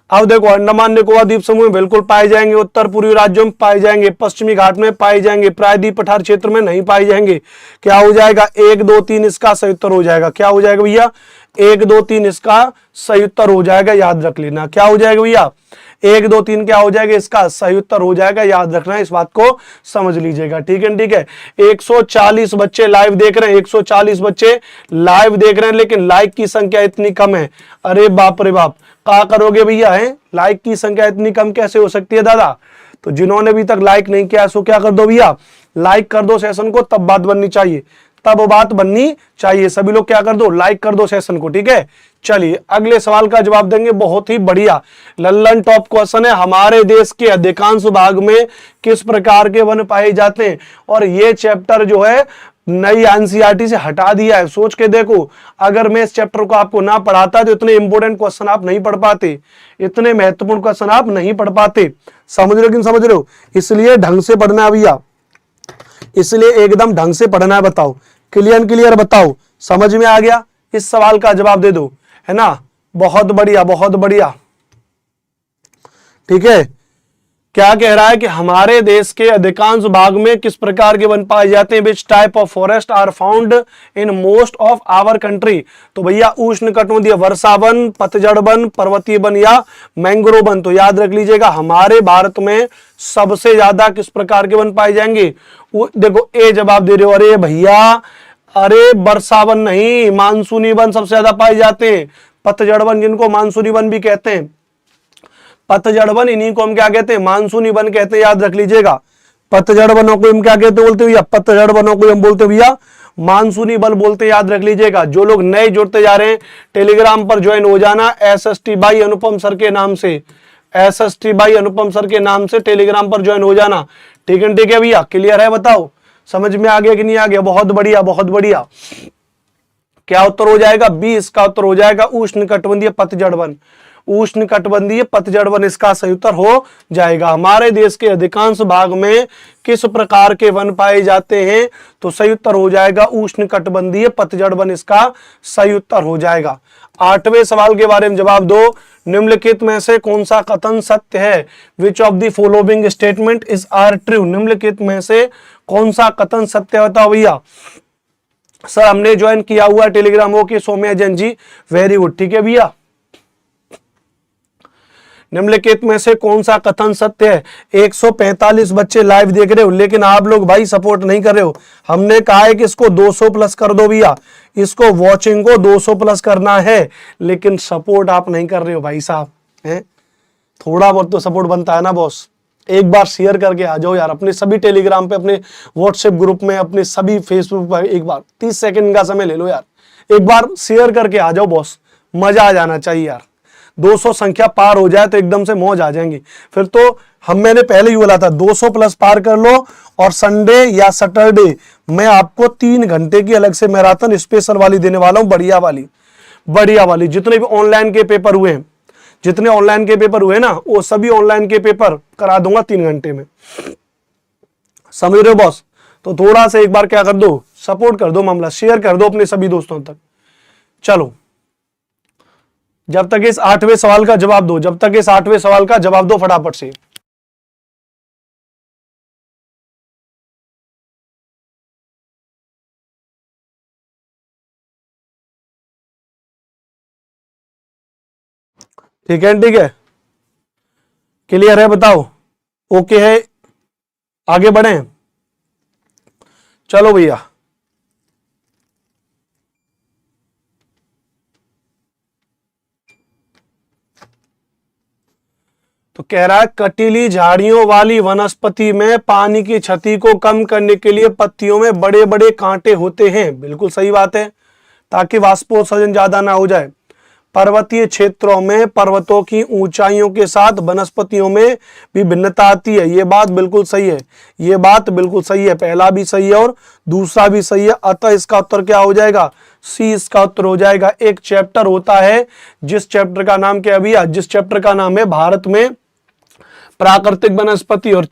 [SPEAKER 1] अब देखो, अंडमान निकोबार द्वीप समूह में बिल्कुल पाए जाएंगे, उत्तर पूर्वी राज्यों में पाए जाएंगे, पश्चिमी घाट में पाए जाएंगे, प्रायद्वीप पठार क्षेत्र में नहीं पाए जाएंगे। क्या हो जाएगा, 1, 2, 3 इसका सही उत्तर हो जाएगा। क्या हो जाएगा भैया, 1, 2, 3 इसका सही उत्तर हो जाएगा, याद रख लेना। क्या हो जाएगा भैया, 1, 2, 3 क्या हो जाएगा, इसका सही उत्तर हो जाएगा, याद रखना, इस बात को समझ लीजिएगा। ठीक है, ठीक है। 140 बच्चे लाइव देख रहे हैं, 140 बच्चे लाइव देख रहे हैं, लेकिन लाइक की संख्या इतनी कम है। अरे बाप रे बाप, क्या करोगे भैया, है लाइक की संख्या इतनी कम कैसे हो सकती है दादा। तो जिन्होंने अभी तक लाइक नहीं किया सो क्या कर दो भैया, लाइक कर दो सेशन को, तब बात बननी चाहिए, तब बात बननी चाहिए। सभी लोग क्या कर दो, लाइक कर दो सेशन को। ठीक है, चलिए अगले सवाल का जवाब देंगे, बहुत ही बढ़िया लल्लन टॉप क्वेश्चन है। हमारे देश के अधिकांश भाग में किस प्रकार के वन पाए जाते हैं, और ये चैप्टर जो है नई एनसीईआरटी से हटा दिया है। सोच के देखो, अगर मैं इस चैप्टर को आपको ना पढ़ाता तो इतने इंपोर्टेंट क्वेश्चन आप नहीं पढ़ पाते, इतने महत्वपूर्ण क्वेश्चन आप नहीं पढ़ पाते। समझ रहे हो कि समझ रहे हो, इसलिए ढंग से पढ़ना है भैया, इसलिए एकदम ढंग से पढ़ना है। बताओ, क्लियर क्लियर, बताओ, समझ में आ गया, इस सवाल का जवाब दे दो, है ना। बहुत बढ़िया, बहुत बढ़िया। ठीक है, क्या कह रहा है कि हमारे देश के अधिकांश भाग में किस प्रकार के वन पाए जाते हैं, which type of forest are found in most of our country. तो भैया उष्ण कटिबंधीय वर्षा वन, पतझड़ वन, पर्वतीय वन या मैंग्रोव वन। तो याद रख लीजिएगा, हमारे भारत में सबसे ज्यादा किस प्रकार के वन पाए जाएंगे। देखो ए जवाब दे रहे हो, अरे भैया, अरे वर्षा वन नहीं, मानसूनी वन सबसे ज्यादा पाए जाते हैं। पतझड़ वन जिनको मानसूनी वन भी कहते हैं, पतझड़ वन इन्हीं को हम क्या कहते हैं, मानसूनी वन कहते हैं, याद रख लीजिएगा। पतझड़ वनों को हम क्या कहते बोलते भैया, पतझड़ वनों को हम बोलते भैया मानसूनी वन बोलते, याद रख लीजिएगा। जो लोग नए जुड़ते जा रहे हैं टेलीग्राम पर ज्वाइन हो जाना, SST बाई अनुपम सर के नाम से, SST बाई अनुपम सर के नाम से टेलीग्राम पर ज्वाइन हो जाना। ठीक है, ठीक है भैया, क्लियर है, बताओ, समझ में आ गया कि नहीं आ गया। बहुत बढ़िया, बहुत बढ़िया। क्या उत्तर हो जाएगा, 20 का उत्तर हो जाएगा उष्ण कटिबंधीय पतझड़ वन। उष्ण कटिबंधीय पतझड़ वन इसका सही उत्तर हो जाएगा। हमारे देश के अधिकांश भाग में किस प्रकार के वन पाए जाते हैं, तो सही उत्तर हो जाएगा उष्ण कटिबंधीय पतझड़ वन इसका सही उत्तर हो जाएगा। 8वें सवाल के बारे में जवाब दो। निम्नलिखित में से कौन सा कथन सत्य है? Which of the following statement is are true? निम्नलिखित में से कौन सा कथन सत्य है, बताओ भैया। सर हमने ज्वाइन किया हुआ Telegram. Okay Saumya Jain ji, very good. ठीक है भैया, निम्नलिखित में से कौन सा कथन सत्य है? 145 बच्चे लाइव देख रहे हो, लेकिन आप लोग भाई सपोर्ट नहीं कर रहे हो। हमने कहा है कि इसको 200 प्लस कर दो भैया, इसको वॉचिंग को 200 प्लस करना है, लेकिन सपोर्ट आप नहीं कर रहे हो भाई साहब हैं। थोड़ा बहुत तो सपोर्ट बनता है ना बॉस। एक बार शेयर करके आ जाओ यार, अपने सभी टेलीग्राम पे, अपने व्हाट्सएप ग्रुप में, अपने सभी फेसबुक पर एक बार 30 सेकंड का समय ले लो यार, एक बार शेयर करके आ जाओ बॉस, मजा आ जाना चाहिए यार। 200 संख्या पार हो जाए तो एकदम से मौज आ जाएंगी। फिर तो मैंने पहले ही बोला था 200 प्लस पार कर लो, और संडे या सैटरडे मैं आपको 3 घंटे की अलग से मैराथन स्पेशल वाली देने वाला हूं, बढ़िया वाली। जितने भी ऑनलाइन के पेपर हुए हैं, जितने ऑनलाइन के पेपर हुए ना, वो सभी ऑनलाइन के पेपर करा दूंगा 3 घंटे में, समझ रहे हो बॉस। तो थोड़ा सा एक बार क्या कर दो, सपोर्ट कर दो, मामला शेयर कर दो अपने सभी दोस्तों तक। चलो, जब तक इस 8वें सवाल का जवाब दो फटाफट से। ठीक है, क्लियर है, बताओ ओके है, आगे बढ़े। चलो भैया, तो कह रहा है कटीली झाड़ियों वाली वनस्पति में पानी की क्षति को कम करने के लिए पत्तियों में बड़े बड़े कांटे होते हैं। बिल्कुल सही बात है, ताकि वाष्पोत्सर्जन ज्यादा ना हो जाए। पर्वतीय क्षेत्रों में पर्वतों की ऊंचाइयों के साथ वनस्पतियों में भी भिन्नता आती है। ये बात बिल्कुल सही है, पहला भी सही है और दूसरा भी सही है। अतः इसका उत्तर क्या हो जाएगा? सी इसका उत्तर हो जाएगा। एक चैप्टर होता है, जिस चैप्टर का नाम क्या भैया? जिस चैप्टर का नाम है भारत में प्राकृतिक वनस्पति, और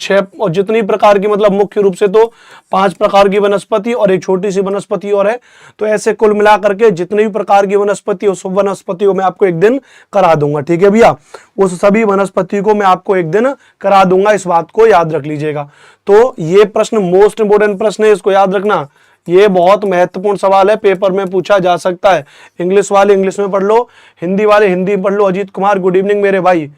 [SPEAKER 1] जितनी प्रकार की, मतलब मुख्य रूप से तो 5 प्रकार की वनस्पति और एक छोटी सी वनस्पति और है। तो ऐसे कुल मिला करके जितनी भी प्रकार की वनस्पति, उस वनस्पति को मैं आपको एक दिन करा दूंगा। ठीक है भैया, उस सभी वनस्पति को मैं आपको एक दिन करा दूंगा, इस बात को याद रख लीजिएगा। तो ये प्रश्न मोस्ट इंपोर्टेंट प्रश्न है, इसको याद रखना। ये बहुत महत्वपूर्ण सवाल है, पेपर में पूछा जा सकता है। इंग्लिश वाले इंग्लिश में पढ़ लो, हिंदी वाले हिंदी में पढ़ लो। अजीत कुमार गुड इवनिंग मेरे भाई।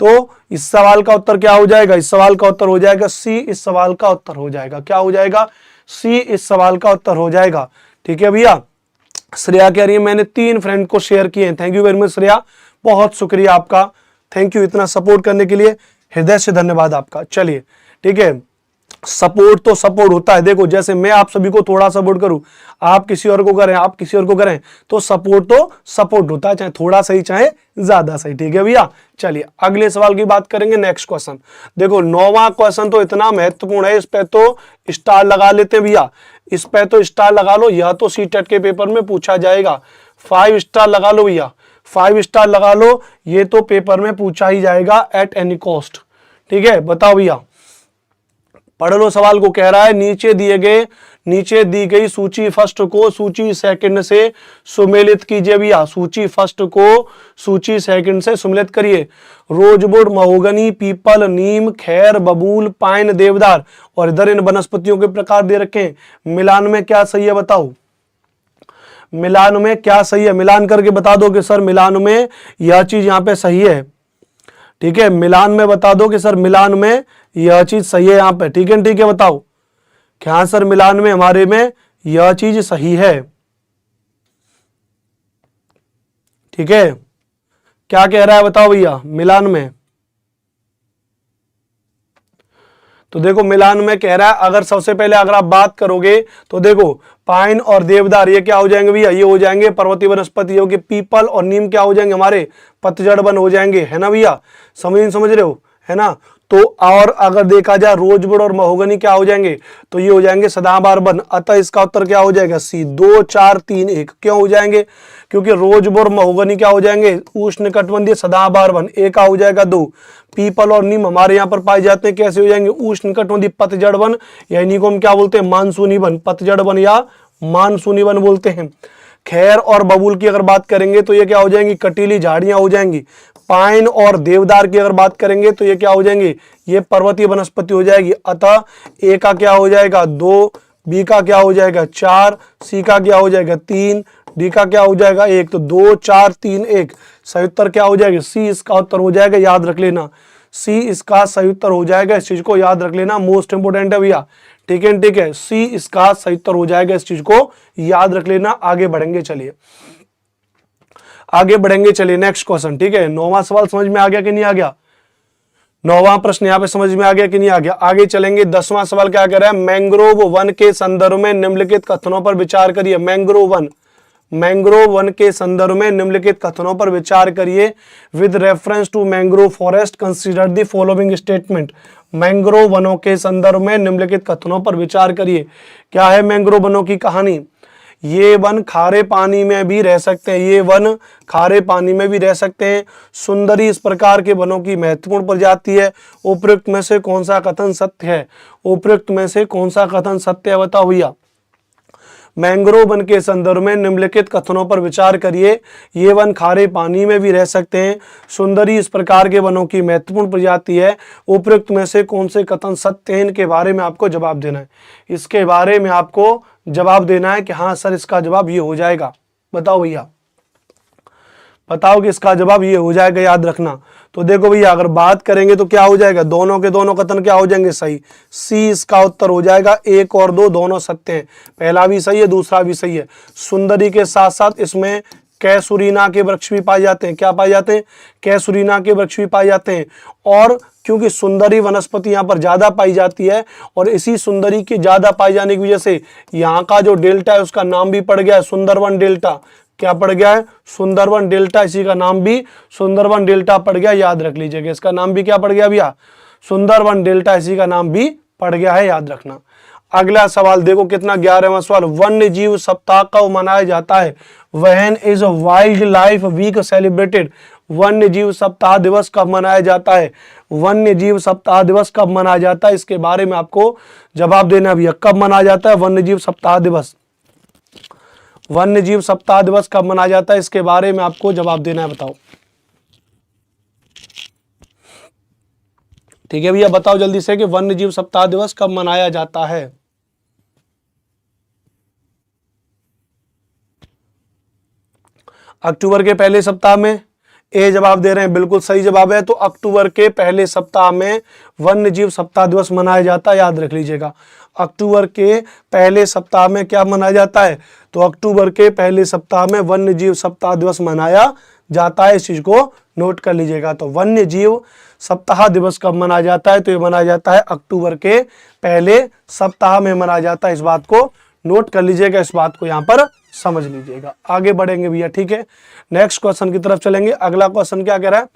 [SPEAKER 1] तो इस सवाल का उत्तर क्या हो जाएगा? इस सवाल का उत्तर हो जाएगा सी। इस सवाल का उत्तर हो जाएगा, क्या हो जाएगा? सी इस सवाल का उत्तर हो जाएगा। ठीक है भैया, श्रेया कह रही है मैंने 3 फ्रेंड को शेयर किए हैं। Thank you very much Shreya, बहुत शुक्रिया आपका, थैंक यू इतना सपोर्ट करने के लिए, हृदय से धन्यवाद आपका। चलिए ठीक है, सपोर्ट तो सपोर्ट होता है। देखो जैसे मैं आप सभी को थोड़ा सपोर्ट करूं, आप किसी और को करें, आप किसी और को करें, तो सपोर्ट होता है, चाहे थोड़ा सही चाहे ज्यादा सही। ठीक है भैया, चलिए अगले सवाल की बात करेंगे। नेक्स्ट क्वेश्चन देखो, 9वां क्वेश्चन तो इतना महत्वपूर्ण है, इस पे तो स्टार लगा लेते भैया, इस पे तो स्टार लगा लो, यह तो सीटेट के पेपर में पूछा जाएगा। 5 स्टार लगा लो भैया, 5 स्टार लगा लो, ये तो पेपर में पूछा ही जाएगा एट एनी कॉस्ट। ठीक है, बताओ भैया, पढ़ लो सवाल को। कह रहा है नीचे दी गई सूची फर्स्ट को सूची सेकंड से सुमेलित कीजिए भैया। सूची फर्स्ट को सूची सेकंड से सुमेलित करिए। रोजवुड, महोगनी, पीपल, नीम, खैर, बबूल, पाइन, देवदार, और इधर इन वनस्पतियों के प्रकार दे रखे हैं। मिलान में क्या सही है बताओ? मिलान में क्या सही है? मिलान करके बता दो कि सर मिलान में यह चीज यहाँ पे सही है। ठीक है, मिलान में बता दो कि सर मिलान में यह चीज सही है यहाँ पे। ठीक है, बताओ कि हाँ सर मिलान में हमारे में यह चीज सही है। ठीक है, क्या कह रहा है बताओ भैया मिलान में? तो देखो मिलान में कह रहा है, अगर सबसे पहले अगर आप बात करोगे तो देखो पाइन और देवदार ये क्या हो जाएंगे भैया? ये हो जाएंगे पर्वतीय वनस्पति। हो गए पीपल और नीम क्या हो जाएंगे? हमारे पतझड़ वन हो जाएंगे, है ना भैया? समझ रहे हो, है ना। तो और अगर देखा जाए रोजवुड और महोगनी क्या हो जाएंगे, तो ये हो जाएंगे सदाबहार वन। अतः इसका उत्तर क्या हो जाएगा, सी। 2 4 3 1 क्यों हो जाएंगे, क्योंकि रोजवुड और महोगनी क्या हो जाएंगे, उष्णकटिबंधीय सदाबहार वन। एक का हो जाएगा 2। पीपल और नीम हमारे यहाँ पर पाए जाते हैं, कैसे हो जाएंगे, उष्णकटिबंधीय पतझड़ वन, या इन्हीं को हम क्या बोलते हैं, मानसूनी वन। पतझड़ वन या मानसूनी वन बोलते हैं। खैर और बबूल की अगर बात करेंगे तो ये क्या हो जाएंगी, कटीली झाड़ियां हो जाएंगी। पाइन और देवदार की अगर बात करेंगे तो ये क्या हो जाएंगे, ये पर्वतीय वनस्पति हो जाएगी। अतः ए का क्या हो जाएगा 2, बी का क्या हो जाएगा 4, सी का क्या हो जाएगा 3, डी का क्या हो जाएगा 1। तो 2 4 3 1 सही उत्तर क्या हो जाएगा, सी इसका उत्तर हो जाएगा, याद रख लेना। सी इसका सही उत्तर हो जाएगा, इस चीज को याद रख लेना, मोस्ट इंपोर्टेंट है भैया। ठीक है, ठीक है, सी इसका सही उत्तर हो जाएगा, इस चीज को याद रख लेना। आगे बढ़ेंगे, चलिए आगे बढ़ेंगे, चलिए नेक्स्ट क्वेश्चन। ठीक है, 9वां सवाल समझ में आ गया कि नहीं आ गया, 9वां प्रश्न यहाँ पे समझ में आ गया कि नहीं आ गया। आगे चलेंगे, 10वां सवाल क्या कह रहा है, मैंग्रोव वन के संदर्भ में निम्नलिखित कथनों पर विचार करिए। मैंग्रोव वन के संदर्भ में निम्नलिखित कथनों पर विचार करिए। With reference to mangrove forest consider the following statement. Mangrove वनों के संदर्भ में निम्नलिखित कथनों पर विचार करिए। क्या है मैंग्रोव वनों की कहानी, ये वन खारे पानी में भी रह सकते हैं, ये वन खारे पानी में भी रह सकते हैं। सुंदरी इस प्रकार के वनों की महत्वपूर्ण प्रजाति है। उपयुक्त में से कौन सा कथन सत्य है, उपयुक्त में से कौन सा कथन सत्य है, बताओ भैया। मैंग्रोव वन के संदर्भ में निम्नलिखित कथनों पर विचार करिए। ये वन खारे पानी में भी रह सकते हैं। सुंदरी इस प्रकार के वनों की महत्वपूर्ण प्रजाति है। उपयुक्त में से कौन से कथन सत्य हैं, इनके बारे में आपको जवाब देना है। इसके बारे में आपको जवाब देना है कि हाँ सर इसका जवाब ये हो जाएगा। बताओ भैया, बताओ कि इसका जवाब ये हो जाएगा, याद रखना। तो देखो भैया, अगर बात करेंगे तो क्या हो जाएगा, दोनों के दोनों कथन क्या हो जाएंगे, सही। सी इसका उत्तर हो जाएगा। 1 और 2 दोनों सत्य हैं, पहला भी सही है दूसरा भी सही है। सुंदरी के साथ साथ इसमें कैसुरीना के वृक्ष भी पाए जाते हैं। क्या पाए जाते हैं, कैसुरीना के वृक्ष भी पाए जाते हैं। और क्योंकि सुंदरी वनस्पति यहाँ पर ज्यादा पाई जाती है, और इसी सुंदरी के ज्यादा पाए जाने की वजह से यहाँ का जो डेल्टा है उसका नाम भी पड़ गया है सुंदरवन डेल्टा। क्या पड़ गया है, सुंदरवन डेल्टा, इसी का नाम भी सुंदरवन डेल्टा पड़ गया, याद रख लीजिएगा। इसका नाम भी क्या पड़ गया भैया, सुंदरवन डेल्टा, इसी का नाम भी पड़ गया है, याद रखना। अगला सवाल देखो कितना, 11वां सवाल। वन्य जीव सप्ताह कब मनाया जाता है, when is wildlife week celebrated. वन्य जीव सप्ताह दिवस कब मनाया जाता है, वन्य जीव सप्ताह दिवस कब मनाया जाता है, इसके बारे में आपको जवाब देना भैया। कब मनाया जाता है वन्य जीव सप्ताह दिवस, वन्य जीव सप्ताह दिवस कब मनाया जाता है, इसके बारे में आपको जवाब देना है, बताओ। ठीक है भैया, बताओ जल्दी से कि वन्य जीव सप्ताह दिवस कब मनाया जाता है। अक्टूबर के पहले सप्ताह में, ए जवाब दे रहे हैं, बिल्कुल सही जवाब है। तो अक्टूबर के पहले सप्ताह में वन्य जीव सप्ताह दिवस मनाया जाता है, याद रख लीजिएगा। अक्टूबर के पहले सप्ताह में क्या मनाया जाता है, तो अक्टूबर के पहले सप्ताह में वन्य जीव सप्ताह दिवस मनाया जाता है, इस चीज को नोट कर लीजिएगा। तो वन्य जीव सप्ताह दिवस कब मनाया जाता है, तो ये मनाया जाता है अक्टूबर के पहले सप्ताह में मनाया जाता है, इस बात को नोट कर लीजिएगा, इस बात को यहाँ पर समझ लीजिएगा। आगे बढ़ेंगे भैया, ठीक है, नेक्स्ट क्वेश्चन की तरफ चलेंगे। अगला क्वेश्चन क्या कह रहा है,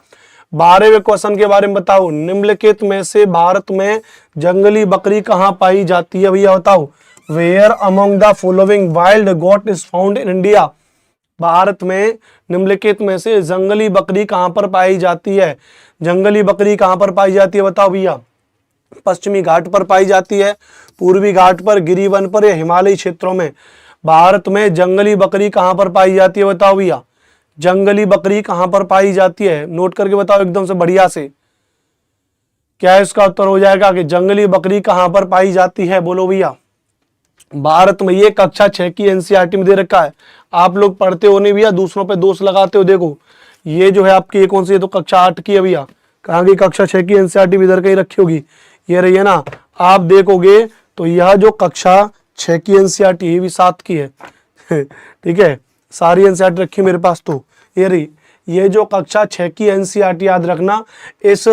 [SPEAKER 1] 12वें क्वेश्चन के बारे में बताओ। निम्नलिखित में से भारत में जंगली बकरी कहाँ पाई जाती है, भैया बताओ। Where among the following wild goat is found in India. Bharat में निम्नलिखित में से जंगली बकरी कहाँ पर पाई जाती है, जंगली बकरी कहाँ पर पाई जाती है, बताओ भैया। पश्चिमी घाट पर पाई जाती है, पूर्वी घाट पर, गिरिवन पर, या हिमालयी क्षेत्रों में। भारत में जंगली बकरी कहाँ पर पाई जाती है, बताओ भैया। जंगली बकरी कहाँ पर पाई जाती है, नोट करके बताओ एकदम से बढ़िया से। क्या इसका उत्तर हो जाएगा कि जंगली बकरी कहाँ पर पाई जाती है, बोलो भैया। भारत में, ये कक्षा 6 की एनसीईआरटी में दे रखा है, आप लोग पढ़ते हो नहीं भैया, दूसरों पे दोष लगाते हो। देखो ये जो है आपकी, ये कौन सी है, तो कक्षा 8 की है भैया। कहाँ की, कक्षा 6 की एनसीईआरटी भी इधर कहीं रखी होगी, ये रही है ना। आप देखोगे तो यह जो कक्षा 6 की एनसीईआरटी, ये भी 7 की है ठीक है, सारी एनसीईआरटी रखी मेरे पास। तो ये रही, ये जो कक्षा 6 की एनसीईआरटी, याद रखना, इस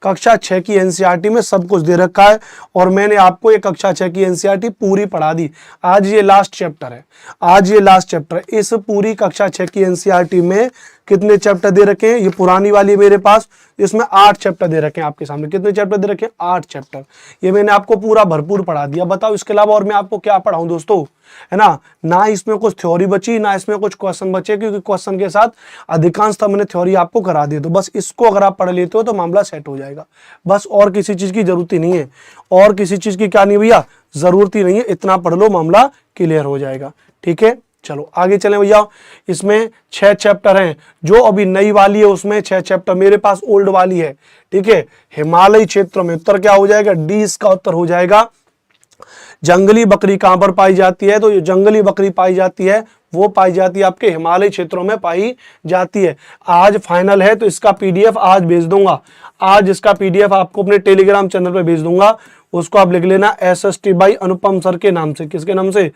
[SPEAKER 1] कक्षा 6 की एनसीईआरटी में सब कुछ दे रखा है, और मैंने आपको ये कक्षा 6 की एनसीईआरटी पूरी पढ़ा दी। आज ये लास्ट चैप्टर है, आज ये लास्ट चैप्टर है। इस पूरी कक्षा 6 की एनसीईआरटी में कितने चैप्टर दे रखे हैं, ये पुरानी वाली है मेरे पास, इसमें 8 चैप्टर दे रखे हैं आपके सामने। कितने चैप्टर दे रखे हैं, 8 चैप्टर। ये मैंने आपको पूरा भरपूर पढ़ा दिया। बताओ इसके अलावा और मैं आपको क्या पढ़ाऊं दोस्तों, है ना। ना इसमें कुछ थ्योरी बची, ना इसमें कुछ क्वेश्चन बचे, क्योंकि क्वेश्चन के साथ अधिकांशतः मैंने थ्योरी आपको करा दी। तो बस इसको अगर आप पढ़ लेते हो तो मामला सेट हो जाएगा। बस और किसी चीज की जरूरत ही नहीं है, और किसी चीज की क्या नहीं भैया, जरूरत ही नहीं है। इतना पढ़ लो, मामला क्लियर हो जाएगा। ठीक है, चलो आगे चलें भैया। इसमें 6 चैप्टर हैं। जो अभी नई वाली है उसमें 6 चैप्टर, मेरे पास ओल्ड वाली है। ठीक है, हिमालयी क्षेत्रों में उत्तर क्या हो जाएगा, डी इसका उत्तर हो जाएगा। जंगली बकरी कहां पर पाई जाती है, तो ये जंगली बकरी पाई जाती है वो पाई जाती है आपके हिमालयी क्षेत्रों में पाई जाती है। आज फाइनल है तो इसका पीडीएफ आज भेज दूंगा। आज इसका पीडीएफ आपको अपने टेलीग्राम चैनल पे भेज दूंगा। उसको आप लिख लेना SST बाई अनुपम सर के नाम से। किसके नाम से,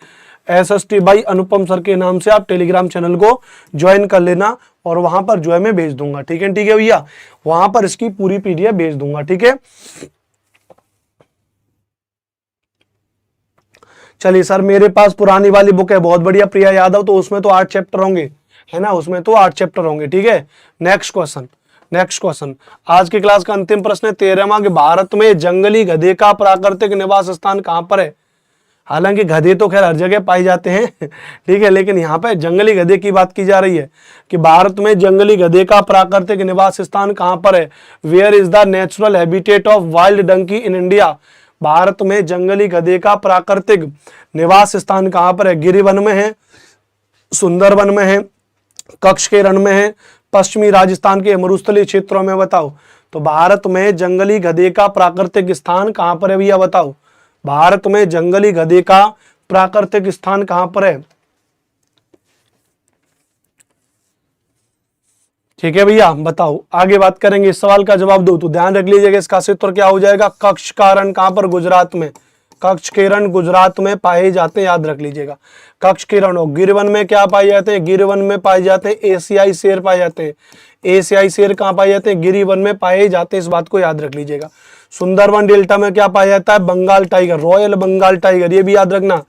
[SPEAKER 1] SST बाई अनुपम सर के नाम से आप टेलीग्राम चैनल को ज्वाइन कर लेना, और वहां पर जो है मैं भेज दूंगा। ठीक है भैया, वहां पर इसकी पूरी पीडीएफ भेज दूंगा। ठीक है, चलिए सर, मेरे पास पुरानी वाली बुक है, बहुत बढ़िया, प्रिया यादव, तो उसमें तो 8 चैप्टर होंगे, है ना, उसमें तो 8 चैप्टर होंगे। ठीक है, नेक्स्ट क्वेश्चन आज की क्लास का अंतिम प्रश्न है 13वां कि भारत में जंगली गधे का प्राकृतिक निवास स्थान कहां पर है। हालांकि गधे तो खैर हर जगह पाए जाते हैं ठीक है, लेकिन यहाँ पे जंगली गधे की बात की जा रही है कि भारत में जंगली गधे का प्राकृतिक निवास स्थान कहां पर है। Where is the natural habitat of wild donkey in India. Bharat में जंगली गधे का प्राकृतिक निवास स्थान कहां पर है। गिरिवन में है, सुंदरवन में है, कच्छ के रण में है, पश्चिमी राजस्थान के मरुस्थलीय क्षेत्रों में। बताओ तो भारत में जंगली गधे का प्राकृतिक स्थान कहां पर है भैया, बताओ भारत में जंगली गधे का प्राकृतिक स्थान कहां पर है। ठीक है भैया, बताओ, आगे बात करेंगे। इस सवाल का जवाब दो तो ध्यान रख लीजिएगा, इसका उत्तर क्या हो जाएगा, कच्छ का रण कहां पर, गुजरात में। कच्छ के रण गुजरात में पाए जाते हैं, याद रख लीजिएगा। कच्छ के रण। और गिरवन में क्या पाए जाते हैं, गिरवन में पाए जाते हैं एशियाई शेर पाए जाते हैं। एशियाई शेर कहां पाए जाते हैं, गिरिवन में पाए जाते हैं, इस बात को याद रख लीजिएगा। सुंदरवन डेल्टा में क्या पाया जाता है, Bengal tiger, royal Bengal tiger, ये भी याद रखना।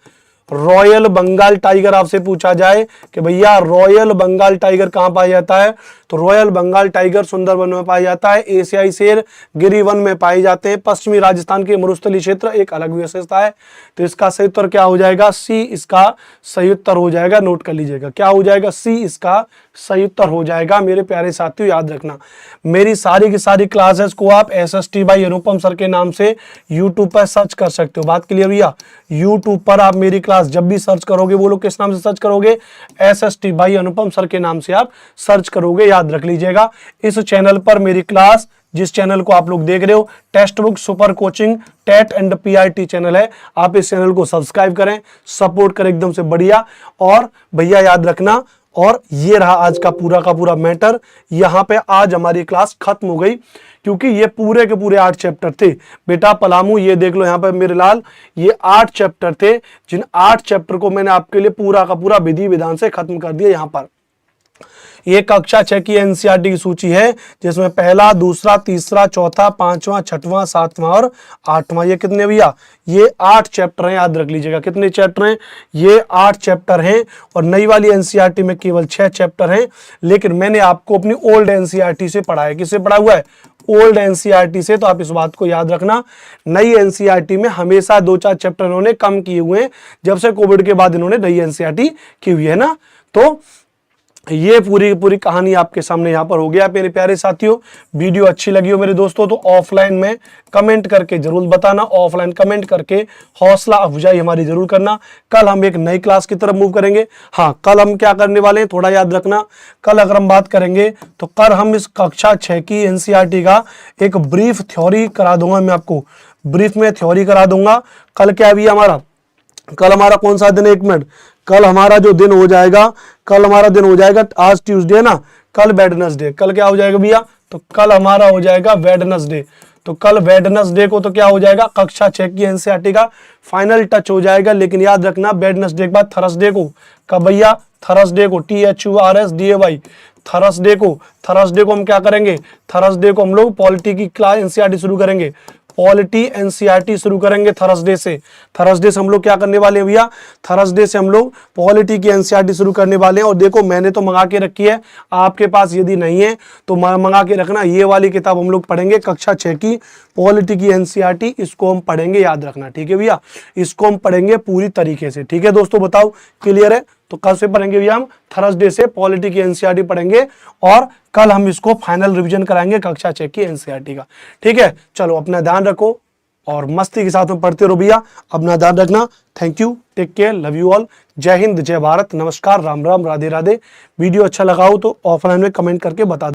[SPEAKER 1] रॉयल बंगाल टाइगर आपसे पूछा जाए कि भैया रॉयल बंगाल टाइगर कहां पाया जाता है, तो रॉयल बंगाल टाइगर सुंदरवन में पाया जाता है। एशियाई शेर गिरिवन में पाए जाते हैं। पश्चिमी राजस्थान के मरुस्थलीय क्षेत्र एक अलग विशेषता है। तो इसका सही उत्तर क्या हो जाएगा, सी इसका सही उत्तर हो जाएगा। नोट कर लीजिएगा, क्या हो जाएगा, सी इसका सही उत्तर हो जाएगा। मेरे प्यारे साथियों याद रखना, मेरी सारी की सारी क्लासेस को आप SST बाई अनुपम सर के नाम से यूट्यूब पर सर्च कर सकते हो। बात क्लियर भैया, यूट्यूब पर आप मेरी क्लास जब भी सर्च करोगे, बोलो किस नाम से सर्च करोगे, SST बाई अनुपम सर के नाम से आप सर्च करोगे। याद रख लीजिएगा, इस चैनल पर मेरी क्लास, जिस चैनल को आप लोग देख रहे हो, textbook super coaching TET and PRT channel है, आप इस चैनल को सब्सक्राइब करें, सपोर्ट करें एकदम से बढ़िया। और भैया याद रखना, और ये रहा आज का पूरा मैटर। यहाँ पे आज हमारी क्लास खत्म हो गई, क्योंकि ये पूरे के पूरे 8 चैप्टर थे बेटा पलामू। ये देख लो यहाँ पे मेरे लाल, ये 8 चैप्टर थे, जिन 8 चैप्टर को मैंने आपके लिए पूरा का पूरा विधि विधान से खत्म कर दिया। यहाँ पर ये कक्षा 6 की NCERT की सूची है, जिसमें पहला, दूसरा, तीसरा, चौथा, 5वां, 6वां, 7वां और 8वां, ये कितने भैया, ये 8 चैप्टर हैं। याद रख लीजिएगा, कितने चैप्टर हैं, ये 8 चैप्टर हैं। और नई वाली NCERT में केवल 6 चैप्टर हैं। लेकिन मैंने आपको अपनी ओल्ड NCERT से पढ़ा है। किससे पढ़ा हुआ है, ओल्ड NCERT से। तो आप इस बात को याद रखना, नई NCERT में हमेशा 2-4 चैप्टर इन्होंने कम किए हुए हैं, जब से कोविड के बाद इन्होंने नई NCERT की हुई है ना। तो ये पूरी कहानी आपके सामने यहाँ पर हो गया। मेरे प्यारे साथियों, वीडियो अच्छी लगी हो मेरे दोस्तों तो ऑफलाइन में कमेंट करके जरूर बताना, ऑफलाइन कमेंट करके हौसला अफजाई हमारी जरूर करना। कल हम एक नई क्लास की तरफ मूव करेंगे। हाँ, कल हम क्या करने वाले हैं थोड़ा याद रखना। कल अगर हम बात करेंगे तो कल हम इस कक्षा 6 की NCERT का एक ब्रीफ थ्योरी करा दूंगा। मैं आपको ब्रीफ में थ्योरी करा दूंगा। कल क्या भी हमारा, कल हमारा कौन सा दिन है, 1 मिनट, कल हमारा जो दिन हो जाएगा, कल हमारा दिन हो जाएगा, आज ट्यूसडे है ना, कल वेडनेसडे। कल क्या हो जाएगा भैया, तो कल हमारा हो जाएगा वेडनेसडे। तो कल वेडनेसडे को तो क्या हो जाएगा, कक्षा 6 की NCERT का फाइनल टच हो जाएगा। लेकिन याद रखना, वेडनेसडे के बाद थर्सडे को, कब भैया, थर्सडे को, THURSDAY, थर्सडे को हम क्या करेंगे, थर्सडे को हम लोग पॉलिटी की क्लास NCERT शुरू करेंगे। पॉलिटी एनसीईआरटी शुरू करेंगे थर्सडे से। थर्सडे से हम लोग क्या करने वाले हैं भैया, थर्सडे से हम लोग पॉलिटी की एनसीईआरटी शुरू करने वाले हैं। और देखो मैंने तो मंगा के रखी है, आपके पास यदि नहीं है तो मंगा के रखना। ये वाली किताब हम लोग पढ़ेंगे कक्षा 6 की पॉलिटी की एनसीईआरटी, इसको हम पढ़ेंगे, याद रखना, ठीक है भैया। इसको हम पढ़ेंगे पूरी तरीके से, ठीक है दोस्तों, बताओ क्लियर है। तो कल से पढ़ेंगे भैया हम, थर्सडे से पॉलिटी की एनसीईआरटी पढ़ेंगे और कल हम इसको फाइनल रिवीजन कराएंगे कक्षा 6 की एनसीईआरटी का, ठीक है। चलो अपना ध्यान रखो और मस्ती के साथ में पढ़ते रहो भैया, अपना ध्यान रखना। Thank you, take care, love you all, जय हिंद, जय भारत, नमस्कार, राम राम, राधे राधे। वीडियो अच्छा लगा हो तो ऑफलाइन में कमेंट करके बता